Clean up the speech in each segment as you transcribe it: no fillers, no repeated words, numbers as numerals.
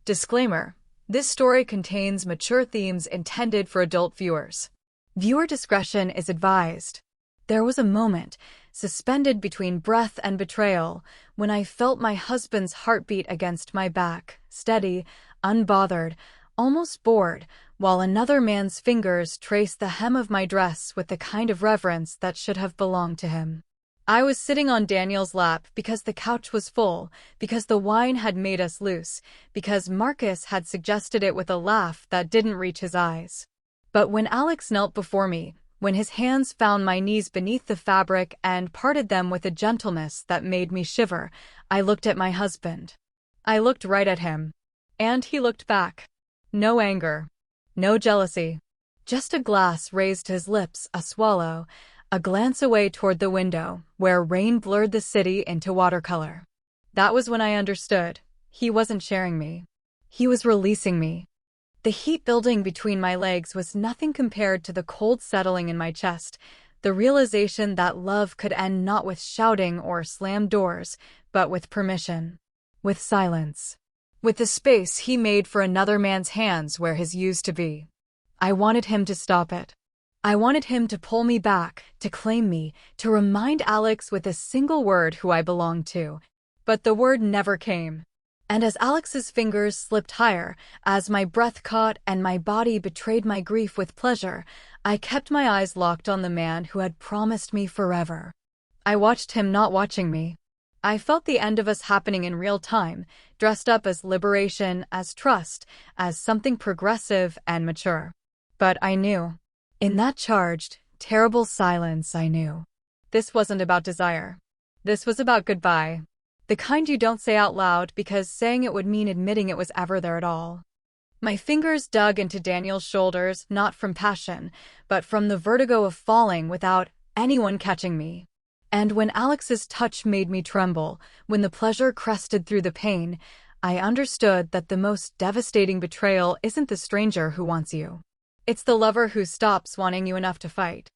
Disclaimer: this story contains mature themes intended for adult viewers. Viewer discretion is advised. There was a moment, suspended between breath and betrayal, when I felt my husband's heartbeat against my back, steady, unbothered, almost bored, while another man's fingers traced the hem of my dress with the kind of reverence that should have belonged to him. I was sitting on Daniel's lap because the couch was full, because the wine had made us loose, because Marcus had suggested it with a laugh that didn't reach his eyes. But when Alex knelt before me, when his hands found my knees beneath the fabric and parted them with a gentleness that made me shiver, I looked at my husband. I looked right at him. And he looked back. No anger. No jealousy. Just a glass raised to his lips, a swallow, a glance away toward the window, where rain blurred the city into watercolor. That was when I understood. He wasn't sharing me. He was releasing me. The heat building between my legs was nothing compared to the cold settling in my chest, the realization that love could end not with shouting or slammed doors, but with permission. With silence. With the space he made for another man's hands where his used to be. I wanted him to stop it. I wanted him to pull me back, to claim me, to remind Alex with a single word who I belonged to. But the word never came. And as Alex's fingers slipped higher, as my breath caught and my body betrayed my grief with pleasure, I kept my eyes locked on the man who had promised me forever. I watched him not watching me. I felt the end of us happening in real time, dressed up as liberation, as trust, as something progressive and mature. But I knew. In that charged, terrible silence, I knew. This wasn't about desire. This was about goodbye. The kind you don't say out loud because saying it would mean admitting it was ever there at all. My fingers dug into Daniel's shoulders, not from passion, but from the vertigo of falling without anyone catching me. And when Alex's touch made me tremble, when the pleasure crested through the pain, I understood that the most devastating betrayal isn't the stranger who wants you. It's the lover who stops wanting you enough to fight.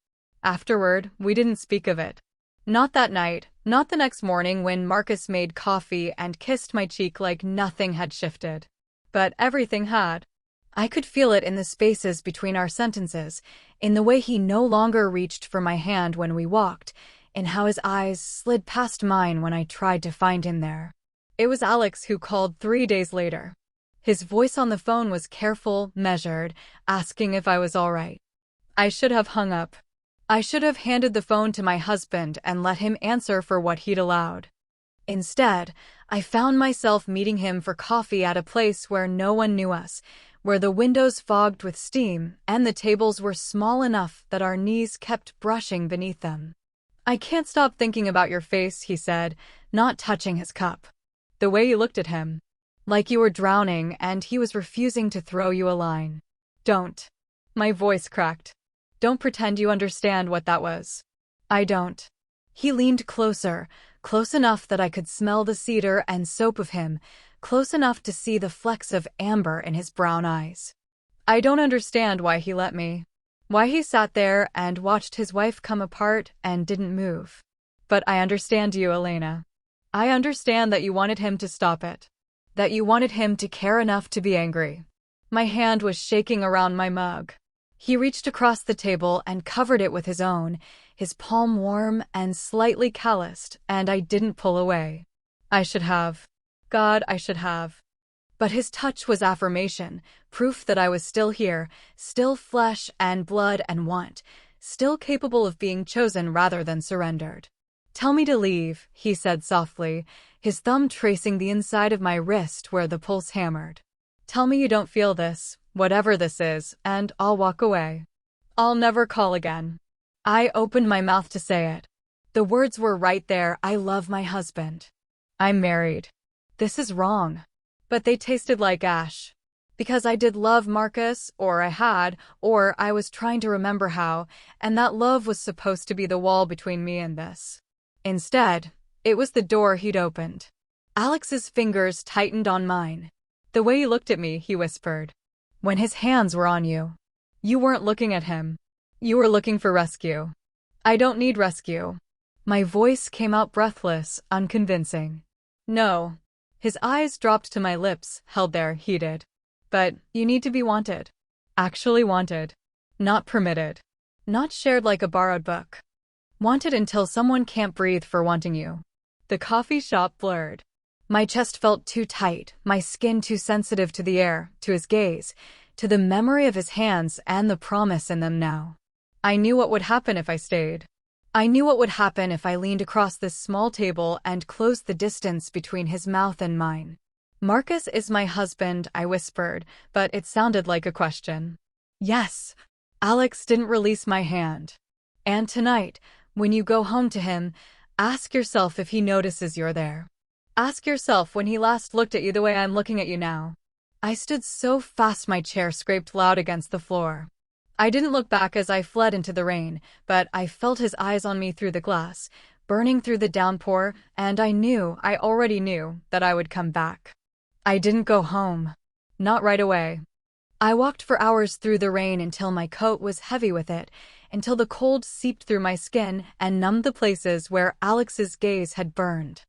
Afterward, we didn't speak of it. Not that night, not the next morning when Marcus made coffee and kissed my cheek like nothing had shifted. But everything had. I could feel it in the spaces between our sentences, in the way he no longer reached for my hand when we walked, in how his eyes slid past mine when I tried to find him there. It was Alex who called 3 days later. His voice on the phone was careful, measured, asking if I was all right. I should have hung up. I should have handed the phone to my husband and let him answer for what he'd allowed. Instead, I found myself meeting him for coffee at a place where no one knew us, where the windows fogged with steam and the tables were small enough that our knees kept brushing beneath them. "I can't stop thinking about your face," he said, not touching his cup. "The way you looked at him. Like you were drowning and he was refusing to throw you a line. Don't." My voice cracked. "Don't pretend you understand what that was." "I don't." He leaned closer, close enough that I could smell the cedar and soap of him, close enough to see the flecks of amber in his brown eyes. "I don't understand why he let me. Why he sat there and watched his wife come apart and didn't move. But I understand you, Elena. I understand that you wanted him to stop it. That you wanted him to care enough to be angry." My hand was shaking around my mug. He reached across the table and covered it with his own, his palm warm and slightly calloused, and I didn't pull away. I should have. God, I should have. But his touch was affirmation, proof that I was still here, still flesh and blood and want, still capable of being chosen rather than surrendered. "Tell me to leave," he said softly, his thumb tracing the inside of my wrist where the pulse hammered. "Tell me you don't feel this, whatever this is, and I'll walk away. I'll never call again." I opened my mouth to say it. The words were right there. I love my husband. I'm married. This is wrong. But they tasted like ash. Because I did love Marcus, or I had, or I was trying to remember how, and that love was supposed to be the wall between me and this. Instead, it was the door he'd opened. Alex's fingers tightened on mine. "The way you looked at me," he whispered. "When his hands were on you. You weren't looking at him. You were looking for rescue." "I don't need rescue." My voice came out breathless, unconvincing. "No. His eyes dropped to my lips, held there, heated. But you need to be wanted. Actually wanted. Not permitted. Not shared like a borrowed book. Wanted until someone can't breathe for wanting you. The coffee shop blurred. My chest felt too tight, my skin too sensitive to the air, to his gaze, to the memory of his hands and the promise in them now. I knew what would happen if I stayed. I knew what would happen if I leaned across this small table and closed the distance between his mouth and mine. Marcus is my husband, I whispered, but it sounded like a question. Yes. Alex didn't release my hand. And tonight, when you go home to him, ask yourself if he notices you're there. Ask yourself when he last looked at you the way I'm looking at you now. I stood so fast my chair scraped loud against the floor. I didn't look back as I fled into the rain, but I felt his eyes on me through the glass, burning through the downpour, and I already knew, that I would come back. I didn't go home. Not right away. I walked for hours through the rain until my coat was heavy with it, until the cold seeped through my skin and numbed the places where Alex's gaze had burned.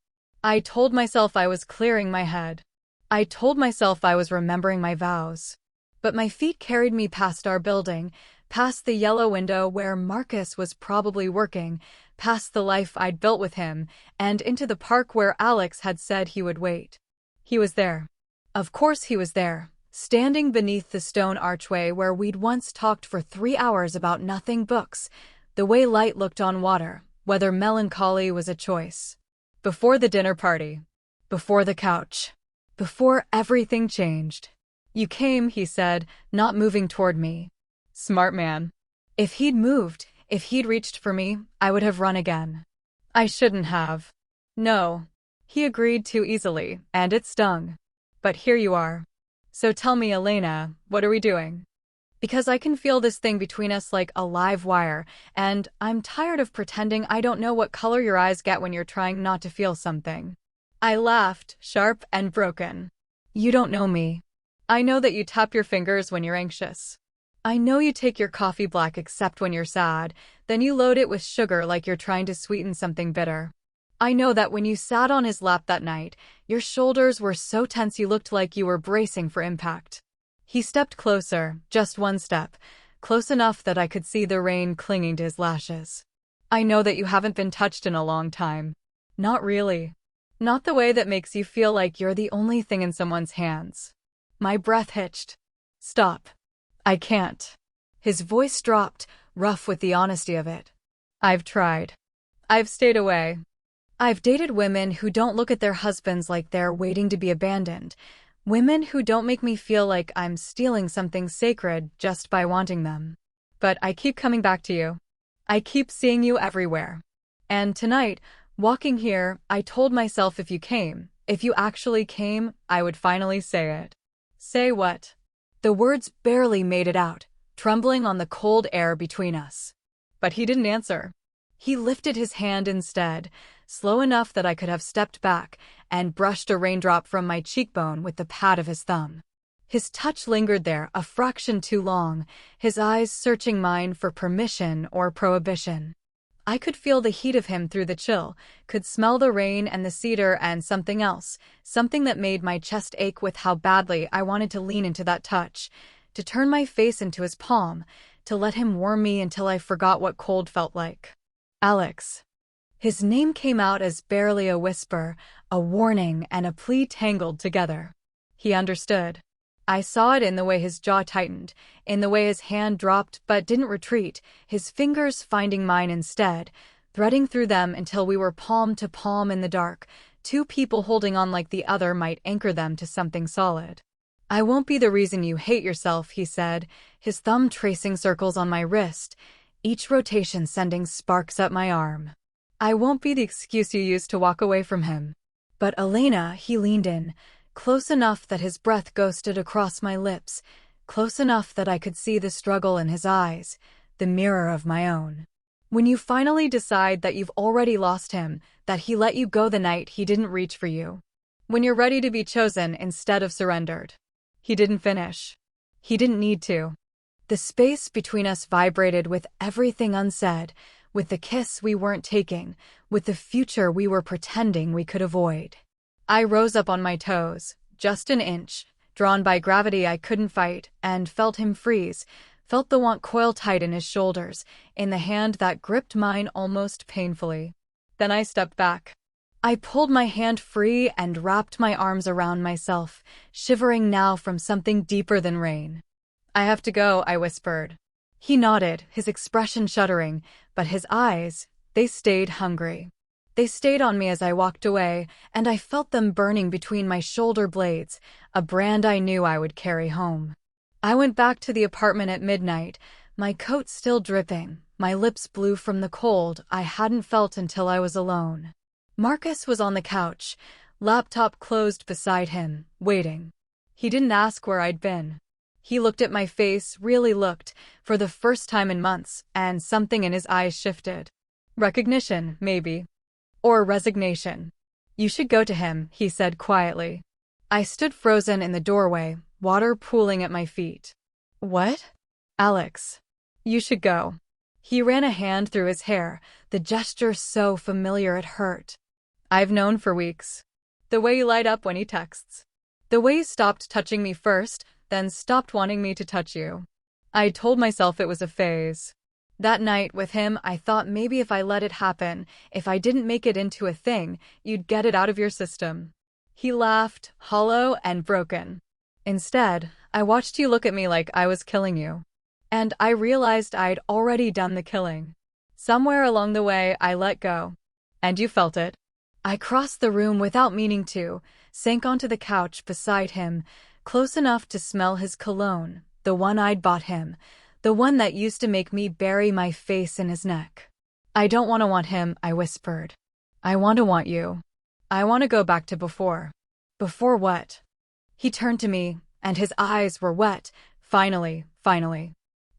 I told myself I was clearing my head. I told myself I was remembering my vows. But my feet carried me past our building, past the yellow window where Marcus was probably working, past the life I'd built with him, and into the park where Alex had said he would wait. He was there. Of course he was there, standing beneath the stone archway where we'd once talked for 3 hours about nothing books, the way light looked on water, whether melancholy was a choice. Before the dinner party. Before the couch. Before everything changed. You came, he said, not moving toward me. Smart man. If he'd moved, if he'd reached for me, I would have run again. I shouldn't have. No. He agreed too easily, and it stung. But here you are. So tell me, Elena, what are we doing? Because I can feel this thing between us like a live wire, and I'm tired of pretending I don't know what color your eyes get when you're trying not to feel something. I laughed, sharp and broken. You don't know me. I know that you tap your fingers when you're anxious. I know you take your coffee black except when you're sad, then you load it with sugar like you're trying to sweeten something bitter. I know that when you sat on his lap that night, your shoulders were so tense you looked like you were bracing for impact. He stepped closer, just one step, close enough that I could see the rain clinging to his lashes. I know that you haven't been touched in a long time. Not really. Not the way that makes you feel like you're the only thing in someone's hands. My breath hitched. Stop. I can't. His voice dropped, rough with the honesty of it. I've tried. I've stayed away. I've dated women who don't look at their husbands like they're waiting to be abandoned. Women who don't make me feel like I'm stealing something sacred just by wanting them. But I keep coming back to you. I keep seeing you everywhere. And tonight, walking here, I told myself if you actually came, I would finally say it. Say what? The words barely made it out, trembling on the cold air between us. But he didn't answer. He lifted his hand instead, slow enough that I could have stepped back, and brushed a raindrop from my cheekbone with the pad of his thumb. His touch lingered there a fraction too long, his eyes searching mine for permission or prohibition. I could feel the heat of him through the chill, could smell the rain and the cedar and something else, something that made my chest ache with how badly I wanted to lean into that touch, to turn my face into his palm, to let him warm me until I forgot what cold felt like. Alex. His name came out as barely a whisper, a warning and a plea tangled together. He understood. I saw it in the way his jaw tightened, in the way his hand dropped but didn't retreat, his fingers finding mine instead, threading through them until we were palm to palm in the dark, two people holding on like the other might anchor them to something solid. I won't be the reason you hate yourself, he said, his thumb tracing circles on my wrist, each rotation sending sparks up my arm. I won't be the excuse you use to walk away from him. But Elena, he leaned in, close enough that his breath ghosted across my lips, close enough that I could see the struggle in his eyes, the mirror of my own. When you finally decide that you've already lost him, that he let you go the night he didn't reach for you. When you're ready to be chosen instead of surrendered. He didn't finish. He didn't need to. The space between us vibrated with everything unsaid, with the kiss we weren't taking, with the future we were pretending we could avoid. I rose up on my toes, just an inch, drawn by gravity I couldn't fight, and felt him freeze, felt the want coil tight in his shoulders, in the hand that gripped mine almost painfully. Then I stepped back. I pulled my hand free and wrapped my arms around myself, shivering now from something deeper than rain. "I have to go," I whispered. He nodded, his expression shuddering, but his eyes, they stayed hungry. They stayed on me as I walked away, and I felt them burning between my shoulder blades, a brand I knew I would carry home. I went back to the apartment at midnight, my coat still dripping, my lips blue from the cold I hadn't felt until I was alone. Marcus was on the couch, laptop closed beside him, waiting. He didn't ask where I'd been. He looked at my face, really looked, for the first time in months, and something in his eyes shifted. Recognition, maybe. Or resignation. "You should go to him," he said quietly. I stood frozen in the doorway, water pooling at my feet. "What?" "Alex. You should go." He ran a hand through his hair, the gesture so familiar it hurt. "I've known for weeks. The way you light up when he texts. The way you stopped touching me first, then stopped wanting me to touch you. I told myself it was a phase. That night with him, I thought maybe if I let it happen, if I didn't make it into a thing, you'd get it out of your system." He laughed, hollow and broken. "Instead, I watched you look at me like I was killing you. And I realized I'd already done the killing. Somewhere along the way, I let go. And you felt it." I crossed the room without meaning to, sank onto the couch beside him, close enough to smell his cologne, the one I'd bought him, the one that used to make me bury my face in his neck. "I don't want him," I whispered. "I want you. I want to go back to before." "Before what?" He turned to me, and his eyes were wet. Finally.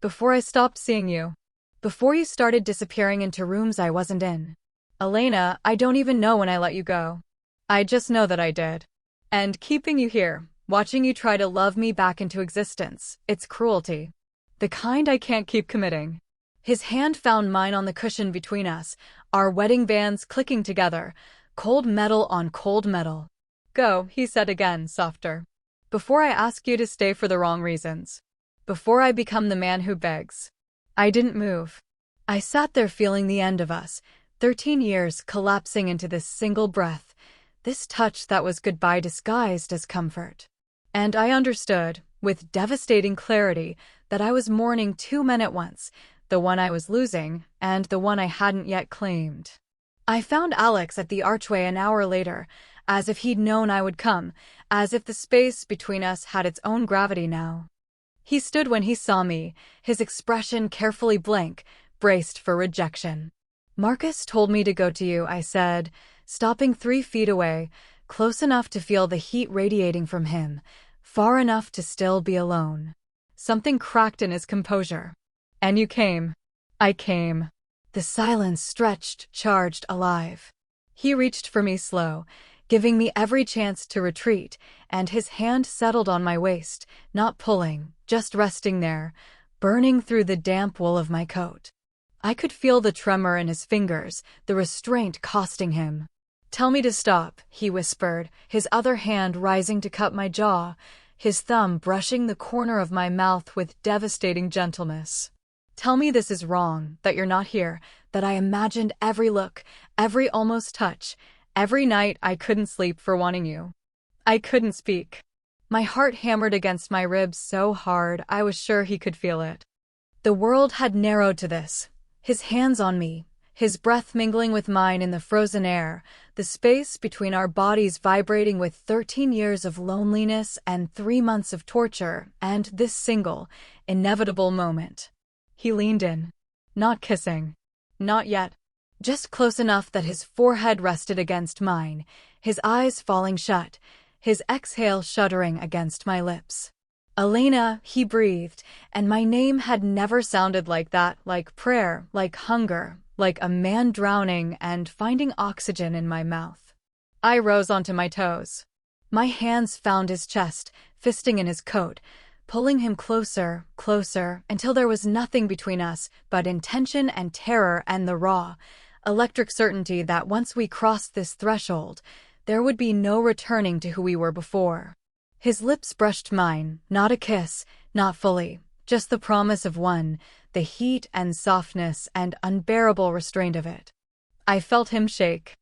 "Before I stopped seeing you. Before you started disappearing into rooms I wasn't in. Elena, I don't even know when I let you go. I just know that I did. And keeping you here, watching you try to love me back into existence, it's cruelty. The kind I can't keep committing." His hand found mine on the cushion between us, our wedding bands clicking together, cold metal on cold metal. "Go," he said again, softer. "Before I ask you to stay for the wrong reasons. Before I become the man who begs." I didn't move. I sat there feeling the end of us, 13 years collapsing into this single breath, this touch that was goodbye disguised as comfort. And I understood, with devastating clarity, that I was mourning two men at once, the one I was losing, and the one I hadn't yet claimed. I found Alex at the archway an hour later, as if he'd known I would come, as if the space between us had its own gravity now. He stood when he saw me, his expression carefully blank, braced for rejection. "Marcus told me to go to you," I said, stopping 3 feet away, close enough to feel the heat radiating from him, far enough to still be alone. Something cracked in his composure. "And you came." "I came." The silence stretched, charged, alive. He reached for me slow, giving me every chance to retreat, and his hand settled on my waist, not pulling, just resting there, burning through the damp wool of my coat. I could feel the tremor in his fingers, the restraint costing him. "Tell me to stop," he whispered, his other hand rising to cut my jaw, his thumb brushing the corner of my mouth with devastating gentleness. "Tell me this is wrong, that you're not here, that I imagined every look, every almost touch, every night I couldn't sleep for wanting you." I couldn't speak. My heart hammered against my ribs so hard I was sure he could feel it. The world had narrowed to this. His hands on me, his breath mingling with mine in the frozen air, the space between our bodies vibrating with 13 years of loneliness and 3 months of torture, and this single, inevitable moment. He leaned in. Not kissing. Not yet. Just close enough that his forehead rested against mine, his eyes falling shut, his exhale shuddering against my lips. "Elena," he breathed, and my name had never sounded like that, like prayer, like hunger, like a man drowning and finding oxygen in my mouth. I rose onto my toes. My hands found his chest, fisting in his coat, pulling him closer, closer, until there was nothing between us but intention and terror and the raw, electric certainty that once we crossed this threshold, there would be no returning to who we were before. His lips brushed mine, not a kiss, not fully, just the promise of one, the heat and softness and unbearable restraint of it. I felt him shake.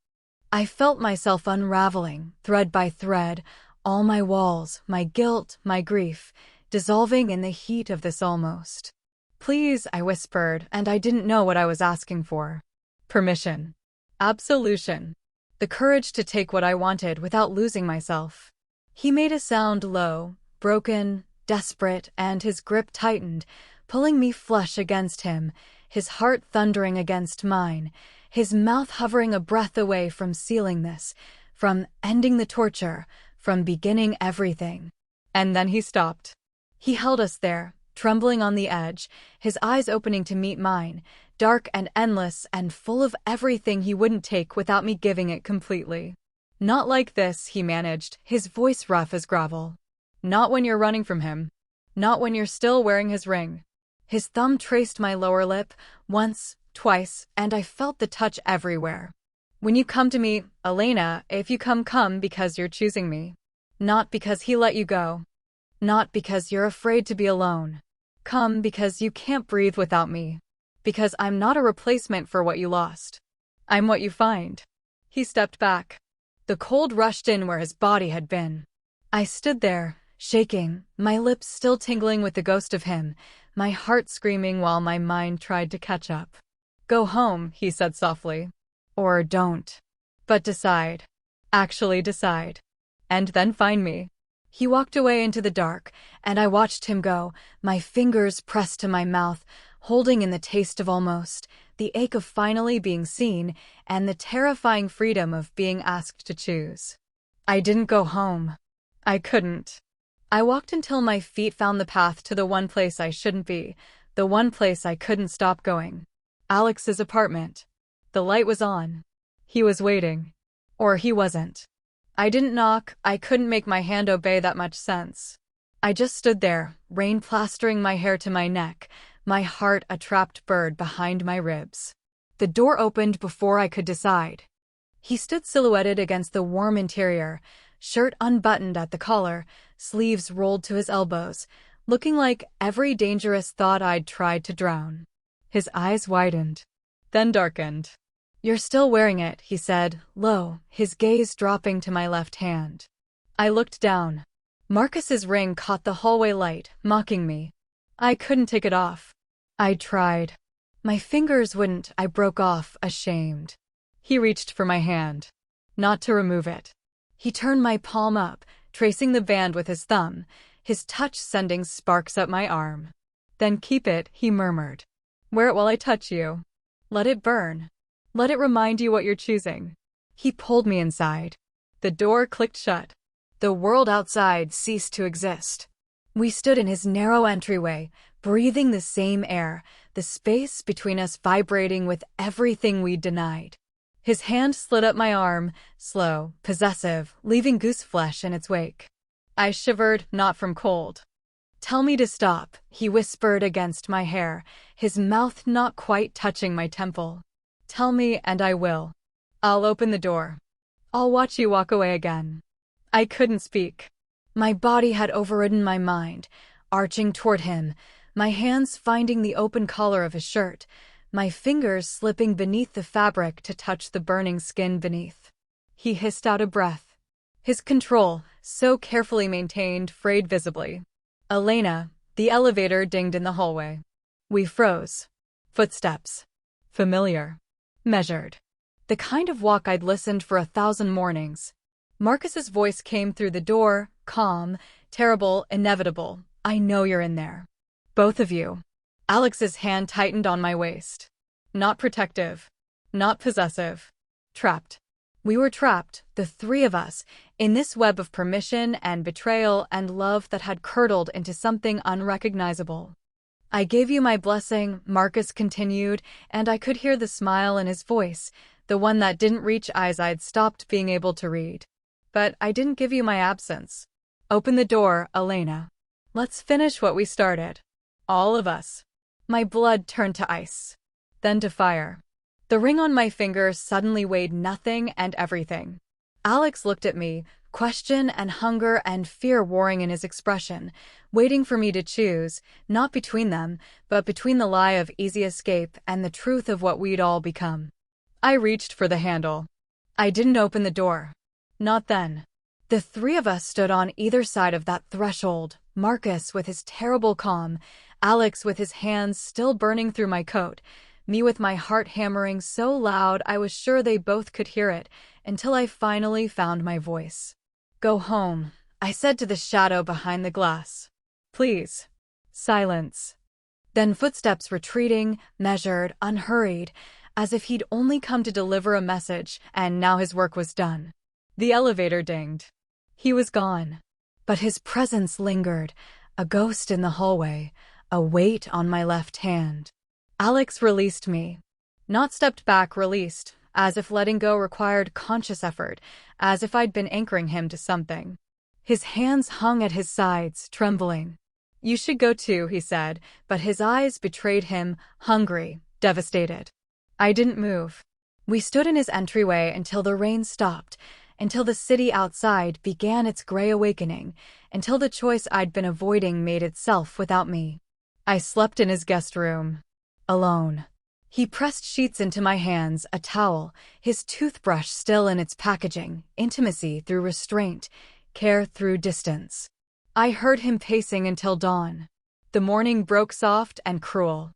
I felt myself unraveling, thread by thread, all my walls, my guilt, my grief, dissolving in the heat of this almost. Please, I whispered, and I didn't know what I was asking for. Permission. Absolution. The courage to take what I wanted without losing myself. He made a sound low, broken, desperate, and his grip tightened, pulling me flush against him, his heart thundering against mine, his mouth hovering a breath away from sealing this, from ending the torture, from beginning everything. And then he stopped. He held us there, trembling on the edge, his eyes opening to meet mine, dark and endless and full of everything he wouldn't take without me giving it completely. Not like this, he managed, his voice rough as gravel. Not when you're running from him. Not when you're still wearing his ring. His thumb traced my lower lip, once, twice, and I felt the touch everywhere. When you come to me, Elena, if you come because you're choosing me. Not because he let you go. Not because you're afraid to be alone. Come because you can't breathe without me. Because I'm not a replacement for what you lost. I'm what you find. He stepped back. The cold rushed in where his body had been. I stood there, shaking, my lips still tingling with the ghost of him, my heart screaming while my mind tried to catch up. Go home, he said softly. Or don't. But decide. Actually decide. And then find me. He walked away into the dark, and I watched him go, my fingers pressed to my mouth, holding in the taste of almost, the ache of finally being seen, and the terrifying freedom of being asked to choose. I didn't go home. I couldn't. I walked until my feet found the path to the one place I shouldn't be, the one place I couldn't stop going. Alex's apartment. The light was on. He was waiting. Or he wasn't. I didn't knock, I couldn't make my hand obey that much sense. I just stood there, rain plastering my hair to my neck, my heart a trapped bird behind my ribs. The door opened before I could decide. He stood silhouetted against the warm interior, shirt unbuttoned at the collar, sleeves rolled to his elbows, looking like every dangerous thought I'd tried to drown. His eyes widened, then darkened. You're still wearing it, he said, low, his gaze dropping to my left hand. I looked down. Marcus's ring caught the hallway light, mocking me. I couldn't take it off. I tried. My fingers wouldn't, I broke off, ashamed. He reached for my hand. Not to remove it. He turned my palm up, tracing the band with his thumb, his touch sending sparks up my arm. Then keep it, he murmured. Wear it while I touch you. Let it burn. Let it remind you what you're choosing. He pulled me inside. The door clicked shut. The world outside ceased to exist. We stood in his narrow entryway, breathing the same air, the space between us vibrating with everything we'd denied. His hand slid up my arm, slow, possessive, leaving goose flesh in its wake. I shivered, not from cold. Tell me to stop, he whispered against my hair, his mouth not quite touching my temple. Tell me and I will. I'll open the door. I'll watch you walk away again. I couldn't speak. My body had overridden my mind, arching toward him, my hands finding the open collar of his shirt, my fingers slipping beneath the fabric to touch the burning skin beneath. He hissed out a breath. His control, so carefully maintained, frayed visibly. Elena, the elevator dinged in the hallway. We froze. Footsteps. Familiar. Measured. The kind of walk I'd listened for 1,000 mornings. Marcus's voice came through the door, calm, terrible, inevitable. I know you're in there. Both of you. Alex's hand tightened on my waist. Not protective. Not possessive. Trapped. We were trapped, the three of us, in this web of permission and betrayal and love that had curdled into something unrecognizable. I gave you my blessing, Marcus continued, and I could hear the smile in his voice, the one that didn't reach eyes I'd stopped being able to read. But I didn't give you my absence. Open the door, Elena. Let's finish what we started. All of us. My blood turned to ice. Then to fire. The ring on my finger suddenly weighed nothing and everything. Alex looked at me, question and hunger and fear warring in his expression, waiting for me to choose, not between them, but between the lie of easy escape and the truth of what we'd all become. I reached for the handle. I didn't open the door. Not then. The three of us stood on either side of that threshold, Marcus with his terrible calm, Alex with his hands still burning through my coat, me with my heart hammering so loud I was sure they both could hear it, until I finally found my voice. "Go home," I said to the shadow behind the glass. "Please." Silence. Then footsteps retreating, measured, unhurried, as if he'd only come to deliver a message, and now his work was done. The elevator dinged. He was gone. But his presence lingered, a ghost in the hallway, a weight on my left hand. Alex released me. Not stepped back, released, as if letting go required conscious effort, as if I'd been anchoring him to something. His hands hung at his sides, trembling. "You should go too," he said, but his eyes betrayed him, hungry, devastated. I didn't move. We stood in his entryway until the rain stopped, until the city outside began its gray awakening, until the choice I'd been avoiding made itself without me. I slept in his guest room. Alone. He pressed sheets into my hands, a towel, his toothbrush still in its packaging, intimacy through restraint, care through distance. I heard him pacing until dawn. The morning broke soft and cruel.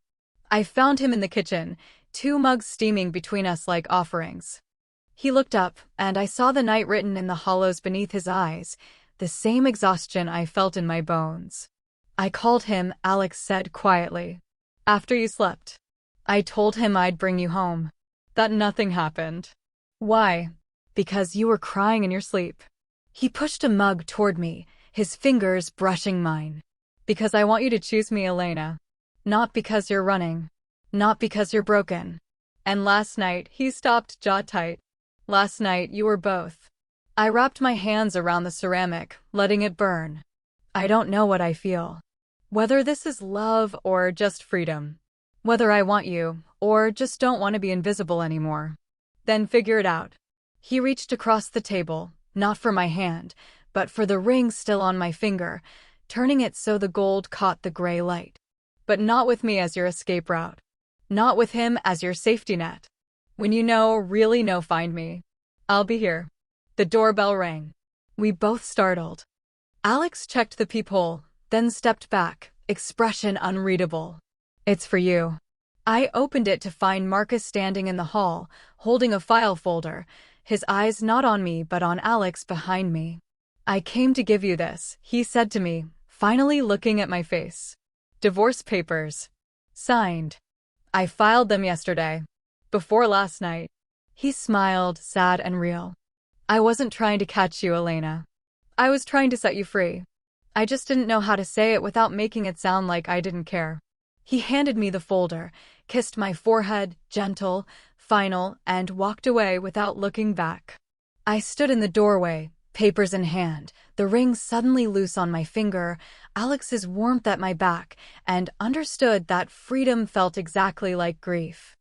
I found him in the kitchen, 2 mugs steaming between us like offerings. He looked up, and I saw the night written in the hollows beneath his eyes, the same exhaustion I felt in my bones. "I called him," Alex said quietly. "After you slept. I told him I'd bring you home. That nothing happened." "Why?" "Because you were crying in your sleep." He pushed a mug toward me, his fingers brushing mine. "Because I want you to choose me, Elena. Not because you're running. Not because you're broken." And last night, he stopped, jaw tight. "Last night, you were both." I wrapped my hands around the ceramic, letting it burn. "I don't know what I feel. Whether this is love or just freedom. Whether I want you, or just don't want to be invisible anymore. Then figure it out." He reached across the table, not for my hand, but for the ring still on my finger, turning it so the gold caught the gray light. "But not with me as your escape route. Not with him as your safety net. When you know, really know, find me. I'll be here." The doorbell rang. We both startled. Alex checked the peephole, then stepped back, expression unreadable. "It's for you." I opened it to find Marcus standing in the hall, holding a file folder, his eyes not on me but on Alex behind me. "I came to give you this," he said to me, finally looking at my face. "Divorce papers. Signed. I filed them yesterday. Before last night." He smiled, sad and real. "I wasn't trying to catch you, Elena. I was trying to set you free. I just didn't know how to say it without making it sound like I didn't care." He handed me the folder, kissed my forehead, gentle, final, and walked away without looking back. I stood in the doorway, papers in hand, the ring suddenly loose on my finger, Alex's warmth at my back, and understood that freedom felt exactly like grief.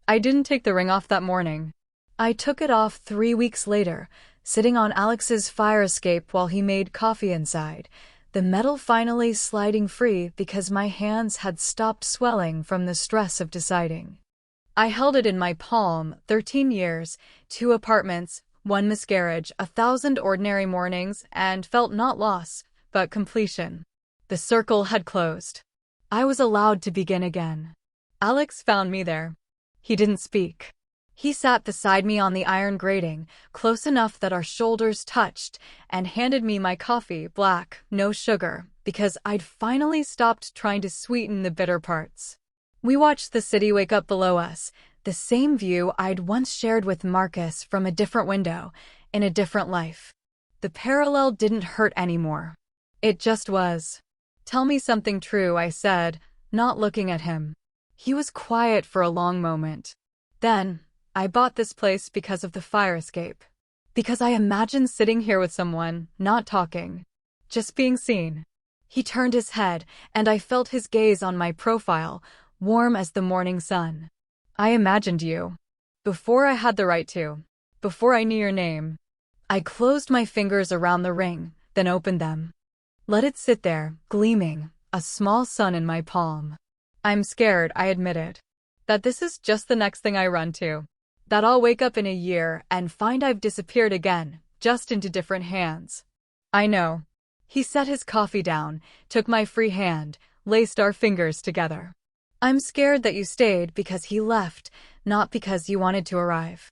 I didn't take the ring off that morning. I took it off 3 weeks later, sitting on Alex's fire escape while he made coffee inside, the metal finally sliding free because my hands had stopped swelling from the stress of deciding. I held it in my palm, 13 years, 2 apartments, 1 miscarriage, 1,000 ordinary mornings, and felt not loss, but completion. The circle had closed. I was allowed to begin again. Alex found me there. He didn't speak. He sat beside me on the iron grating, close enough that our shoulders touched, and handed me my coffee, black, no sugar, because I'd finally stopped trying to sweeten the bitter parts. We watched the city wake up below us, the same view I'd once shared with Marcus from a different window, in a different life. The parallel didn't hurt anymore. It just was. "Tell me something true," I said, not looking at him. He was quiet for a long moment. Then, "I bought this place because of the fire escape. Because I imagined sitting here with someone, not talking. Just being seen." He turned his head, and I felt his gaze on my profile, warm as the morning sun. "I imagined you. Before I had the right to. Before I knew your name. I closed my fingers around the ring, then opened them. Let it sit there, gleaming, a small sun in my palm. I'm scared, I admitted. That this is just the next thing I run to. That I'll wake up in a year and find I've disappeared again, just into different hands. I know. He set his coffee down, took my free hand, laced our fingers together. I'm scared that you stayed because he left, not because you wanted to arrive.